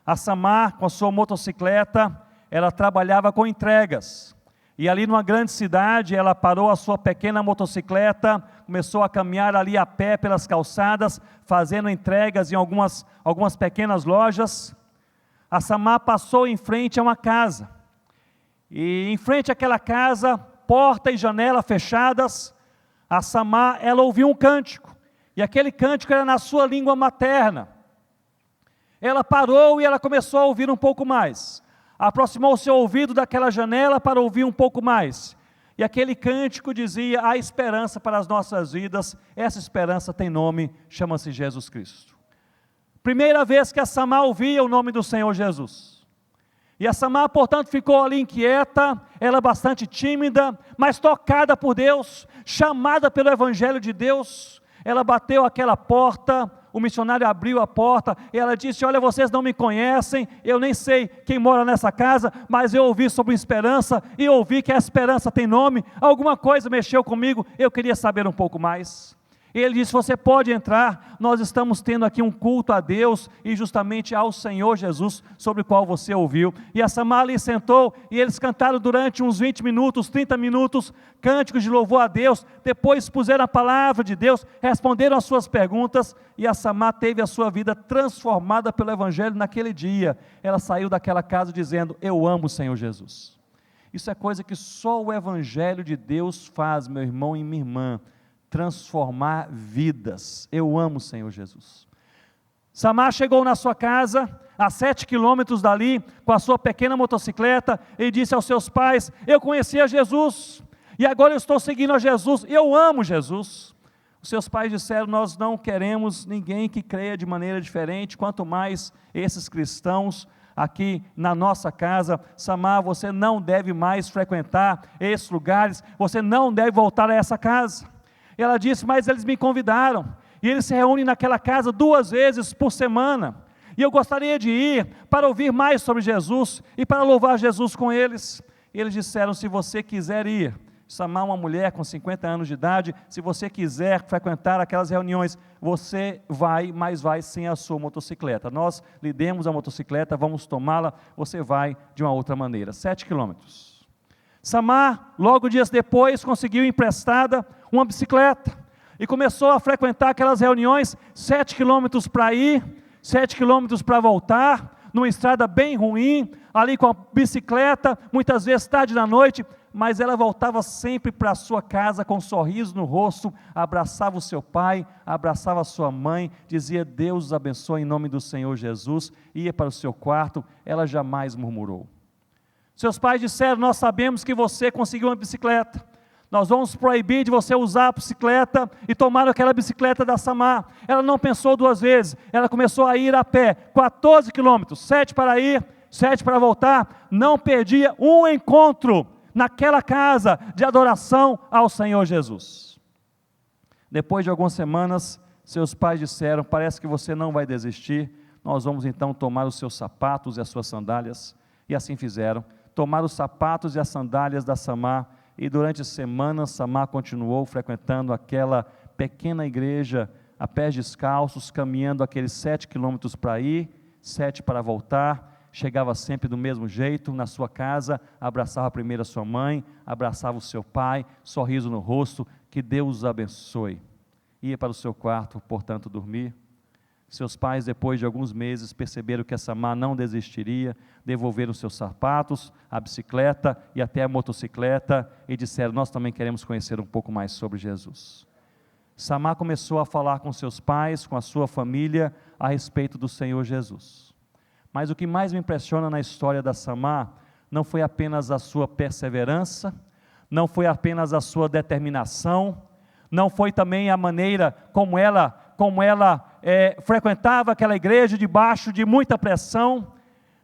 A Samá, com a sua motocicleta, ela trabalhava com entregas. E ali numa grande cidade, ela parou a sua pequena motocicleta, começou a caminhar ali a pé pelas calçadas, fazendo entregas em algumas pequenas lojas. A Samá passou em frente a uma casa. E em frente àquela casa, porta e janela fechadas, a Samá, ela ouviu um cântico. E aquele cântico era na sua língua materna. Ela parou e ela começou a ouvir um pouco mais. Aproximou o seu ouvido daquela janela para ouvir um pouco mais. E aquele cântico dizia: há esperança para as nossas vidas. Essa esperança tem nome, chama-se Jesus Cristo. Primeira vez que a Samá ouvia o nome do Senhor Jesus. E a Samá, portanto, ficou ali inquieta, ela bastante tímida, mas tocada por Deus, chamada pelo Evangelho de Deus. Ela bateu aquela porta, o missionário abriu a porta, e ela disse: olha, vocês não me conhecem, eu nem sei quem mora nessa casa, mas eu ouvi sobre esperança, e ouvi que a esperança tem nome, alguma coisa mexeu comigo, eu queria saber um pouco mais. E ele disse: você pode entrar, nós estamos tendo aqui um culto a Deus, e justamente ao Senhor Jesus, sobre o qual você ouviu. E a Samá ali sentou, e eles cantaram durante uns 20 minutos, 30 minutos, cânticos de louvor a Deus, depois expuseram a palavra de Deus, responderam as suas perguntas, e a Samá teve a sua vida transformada pelo Evangelho naquele dia. Ela saiu daquela casa dizendo: eu amo o Senhor Jesus. Isso é coisa que só o Evangelho de Deus faz, meu irmão e minha irmã, transformar vidas. Eu amo o Senhor Jesus. Samá chegou na sua casa, a 7 quilômetros dali, com a sua pequena motocicleta, e disse aos seus pais: eu conhecia Jesus, e agora eu estou seguindo a Jesus, eu amo Jesus. Os seus pais disseram: nós não queremos ninguém que creia de maneira diferente, quanto mais esses cristãos aqui na nossa casa. Samá, você não deve mais frequentar esses lugares, você não deve voltar a essa casa. Ela disse: mas eles me convidaram, e eles se reúnem naquela casa 2 vezes por semana, e eu gostaria de ir para ouvir mais sobre Jesus, e para louvar Jesus com eles. E eles disseram: se você quiser ir, Samá, uma mulher com 50 anos de idade, se você quiser frequentar aquelas reuniões, você vai, mas vai sem a sua motocicleta. Nós lhe demos a motocicleta, vamos tomá-la, você vai de uma outra maneira. 7 quilômetros. Samá, logo dias depois, conseguiu emprestada uma bicicleta e começou a frequentar aquelas reuniões, 7 quilômetros para ir, 7 quilômetros para voltar, numa estrada bem ruim, ali com a bicicleta, muitas vezes tarde da noite, mas ela voltava sempre para a sua casa com um sorriso no rosto, abraçava o seu pai, abraçava a sua mãe, dizia: Deus os abençoe em nome do Senhor Jesus, ia para o seu quarto, ela jamais murmurou. Seus pais disseram: nós sabemos que você conseguiu uma bicicleta, nós vamos proibir de você usar a bicicleta, e tomaram aquela bicicleta da Samá. Ela não pensou 2 vezes, ela começou a ir a pé, 14 quilômetros, 7 para ir, 7 para voltar, não perdia um encontro naquela casa de adoração ao Senhor Jesus. Depois de algumas semanas, seus pais disseram: parece que você não vai desistir, nós vamos então tomar os seus sapatos e as suas sandálias. E assim fizeram, tomaram os sapatos e as sandálias da Samá, e durante semanas Samá continuou frequentando aquela pequena igreja a pés descalços, caminhando aqueles 7 quilômetros para ir, 7 para voltar, chegava sempre do mesmo jeito, na sua casa, abraçava primeiro a sua mãe, abraçava o seu pai, sorriso no rosto, que Deus os abençoe. Ia para o seu quarto, portanto, dormir. Seus pais, depois de alguns meses, perceberam que a Samar não desistiria, devolveram seus sapatos, a bicicleta e até a motocicleta e disseram: nós também queremos conhecer um pouco mais sobre Jesus. Samar começou a falar com seus pais, com a sua família, a respeito do Senhor Jesus. Mas o que mais me impressiona na história da Samar não foi apenas a sua perseverança, não foi apenas a sua determinação, não foi também a maneira como ela frequentava aquela igreja debaixo de muita pressão,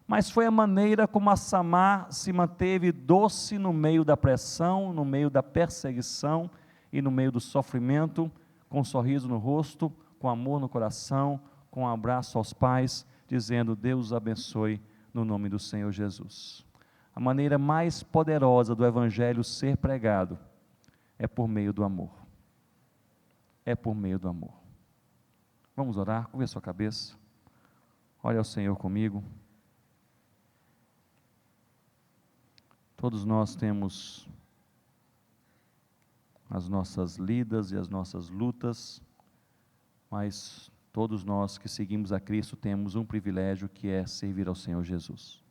mas foi a maneira como a Samar se manteve doce no meio da pressão, no meio da perseguição e no meio do sofrimento, com um sorriso no rosto, com amor no coração, com um abraço aos pais, dizendo: Deus os abençoe no nome do Senhor Jesus. A maneira mais poderosa do Evangelho ser pregado é por meio do amor. É por meio do amor. Vamos orar, curva a sua cabeça, olha ao Senhor comigo. Todos nós temos as nossas lidas e as nossas lutas, mas todos nós que seguimos a Cristo temos um privilégio, que é servir ao Senhor Jesus.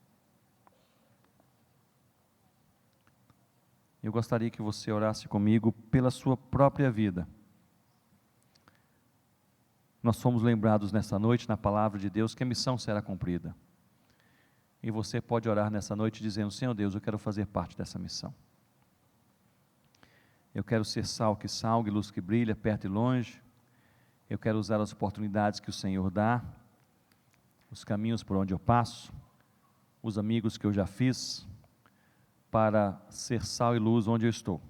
Eu gostaria que você orasse comigo pela sua própria vida. Nós fomos lembrados nessa noite, na palavra de Deus, que a missão será cumprida. E você pode orar nessa noite dizendo: Senhor Deus, eu quero fazer parte dessa missão. Eu quero ser sal que salga, luz que brilha, perto e longe. Eu quero usar as oportunidades que o Senhor dá, os caminhos por onde eu passo, os amigos que eu já fiz, para ser sal e luz onde eu estou.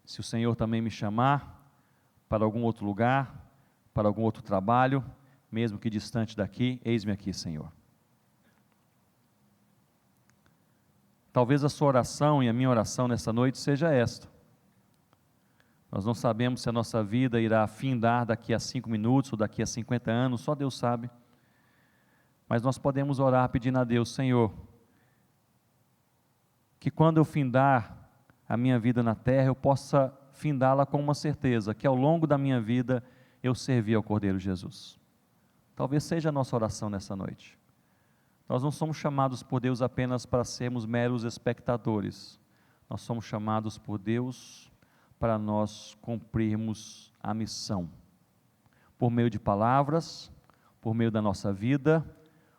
Se o Senhor também me chamar para algum outro lugar, para algum outro trabalho, mesmo que distante daqui, eis-me aqui, Senhor. Talvez a sua oração e a minha oração nessa noite seja esta: nós não sabemos se a nossa vida irá findar daqui a 5 minutos ou daqui a 50 anos, só Deus sabe, mas nós podemos orar pedindo a Deus: Senhor, que quando eu findar a minha vida na terra, eu possa findá-la com uma certeza, que ao longo da minha vida eu servi ao Cordeiro Jesus. Talvez seja a nossa oração nessa noite. Nós não somos chamados por Deus apenas para sermos meros espectadores, nós somos chamados por Deus para nós cumprirmos a missão, por meio de palavras, por meio da nossa vida,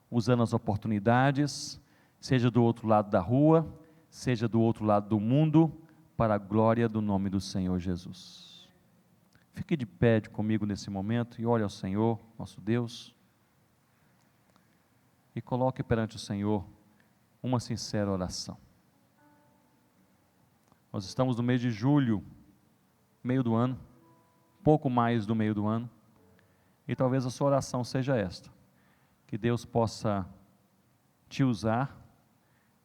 usando as oportunidades, seja do outro lado da rua, seja do outro lado do mundo, para a glória do nome do Senhor Jesus. Fique de pé comigo nesse momento e olhe ao Senhor, nosso Deus, e coloque perante o Senhor uma sincera oração. Nós estamos no mês de julho, meio do ano, pouco mais do meio do ano, e talvez a sua oração seja esta: que Deus possa te usar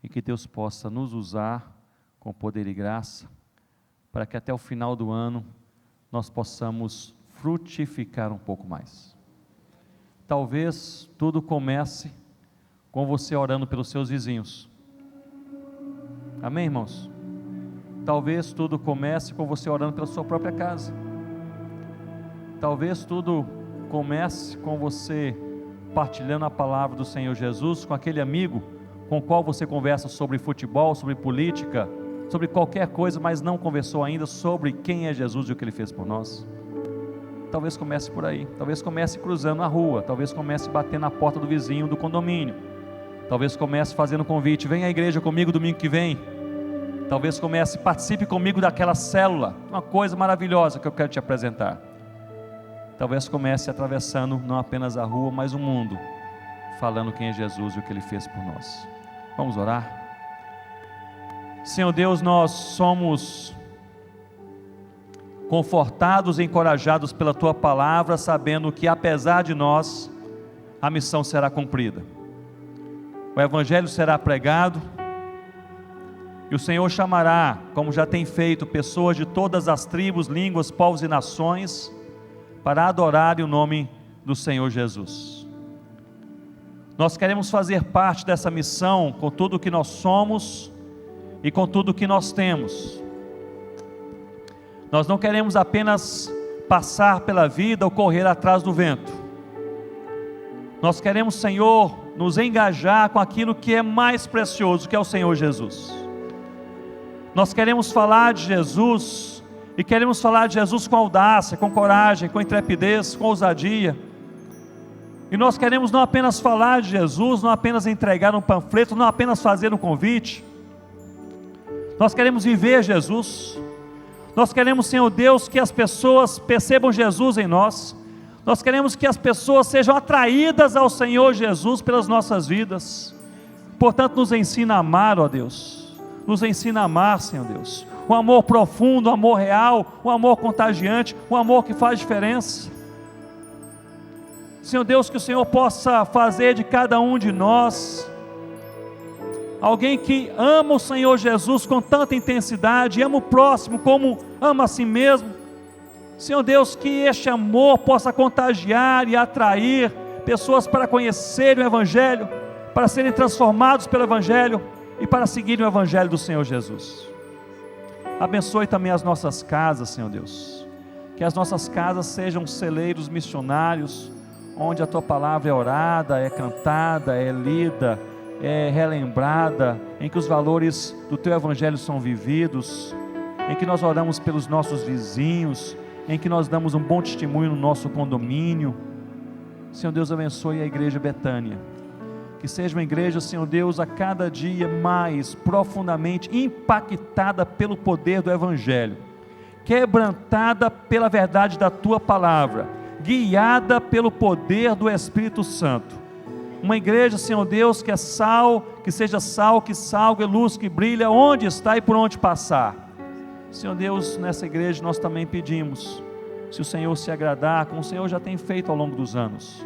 e que Deus possa nos usar com poder e graça, para que até o final do ano nós possamos frutificar um pouco mais. Talvez tudo comece com você orando pelos seus vizinhos. Amém, irmãos? Talvez tudo comece com você orando pela sua própria casa. Talvez tudo comece com você partilhando a palavra do Senhor Jesus com aquele amigo com o qual você conversa sobre futebol, sobre política, sobre qualquer coisa, mas não conversou ainda sobre quem é Jesus e o que Ele fez por nós. Talvez comece por aí, talvez comece cruzando a rua, talvez comece batendo na porta do vizinho do condomínio, talvez comece fazendo convite: vem à igreja comigo domingo que vem. Talvez comece: participe comigo daquela célula, uma coisa maravilhosa que eu quero te apresentar. Talvez comece atravessando não apenas a rua, mas o mundo, falando quem é Jesus e o que Ele fez por nós. Vamos orar? Senhor Deus, nós somos confortados e encorajados pela Tua palavra, sabendo que apesar de nós, a missão será cumprida. O Evangelho será pregado, e o Senhor chamará, como já tem feito, pessoas de todas as tribos, línguas, povos e nações, para adorarem o nome do Senhor Jesus. Nós queremos fazer parte dessa missão com tudo o que nós somos e com tudo o que nós temos. Nós não queremos apenas passar pela vida ou correr atrás do vento. Nós queremos, Senhor, nos engajar com aquilo que é mais precioso, que é o Senhor Jesus. Nós queremos falar de Jesus, e queremos falar de Jesus com audácia, com coragem, com intrepidez, com ousadia. E nós queremos não apenas falar de Jesus, não apenas entregar um panfleto, não apenas fazer um convite. Nós queremos viver Jesus. Nós queremos, Senhor Deus, que as pessoas percebam Jesus em nós. Nós queremos que as pessoas sejam atraídas ao Senhor Jesus pelas nossas vidas. Portanto, nos ensina a amar, ó Deus. Nos ensina a amar, Senhor Deus. Um amor profundo, um amor real, um amor contagiante, um amor que faz diferença. Senhor Deus, que o Senhor possa fazer de cada um de nós alguém que ama o Senhor Jesus com tanta intensidade, ama o próximo como ama a si mesmo. Senhor Deus, que este amor possa contagiar e atrair pessoas para conhecerem o Evangelho, para serem transformados pelo Evangelho e para seguirem o Evangelho do Senhor Jesus. Abençoe também as nossas casas, Senhor Deus, que as nossas casas sejam celeiros missionários, onde a Tua palavra é orada, é cantada, é lida, é relembrada, em que os valores do Teu Evangelho são vividos, em que nós oramos pelos nossos vizinhos, em que nós damos um bom testemunho no nosso condomínio. Senhor Deus, abençoe a Igreja Betânia, que seja uma igreja, Senhor Deus, a cada dia mais profundamente impactada pelo poder do Evangelho, quebrantada pela verdade da Tua palavra, guiada pelo poder do Espírito Santo. Uma igreja, Senhor Deus, que é sal, que seja sal, que salga, luz que brilha onde está e por onde passar. Senhor Deus, nessa igreja nós também pedimos, se o Senhor se agradar, como o Senhor já tem feito ao longo dos anos,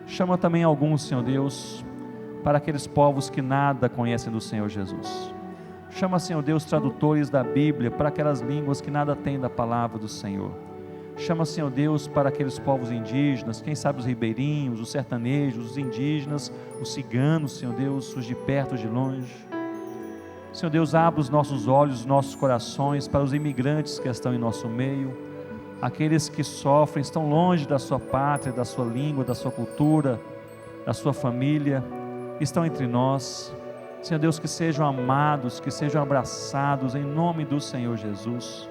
chama também alguns, Senhor Deus, para aqueles povos que nada conhecem do Senhor Jesus. Chama, Senhor Deus, tradutores da Bíblia para aquelas línguas que nada têm da palavra do Senhor. Chama, Senhor Deus, para aqueles povos indígenas, quem sabe os ribeirinhos, os sertanejos, os indígenas, os ciganos, Senhor Deus, os de perto, os de longe. Senhor Deus, abre os nossos olhos, os nossos corações para os imigrantes que estão em nosso meio, aqueles que sofrem, estão longe da sua pátria, da sua língua, da sua cultura, da sua família, estão entre nós. Senhor Deus, que sejam amados, que sejam abraçados em nome do Senhor Jesus.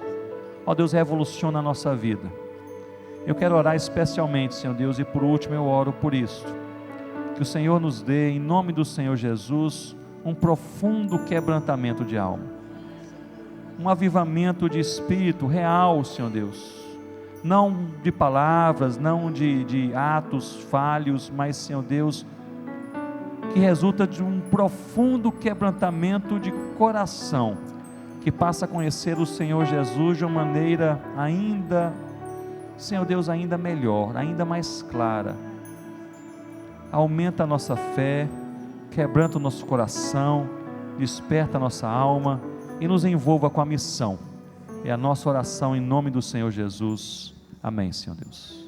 Ó Deus, revoluciona a nossa vida. Eu quero orar especialmente, Senhor Deus, e por último eu oro por isso, que o Senhor nos dê, em nome do Senhor Jesus, um profundo quebrantamento de alma, um avivamento de espírito real, Senhor Deus, não de palavras, não de atos falhos, mas, Senhor Deus, que resulta de um profundo quebrantamento de coração, que passa a conhecer o Senhor Jesus de uma maneira ainda, Senhor Deus, ainda melhor, ainda mais clara. Aumenta a nossa fé, quebranta o nosso coração, desperta a nossa alma e nos envolva com a missão. É a nossa oração em nome do Senhor Jesus. Amém, Senhor Deus.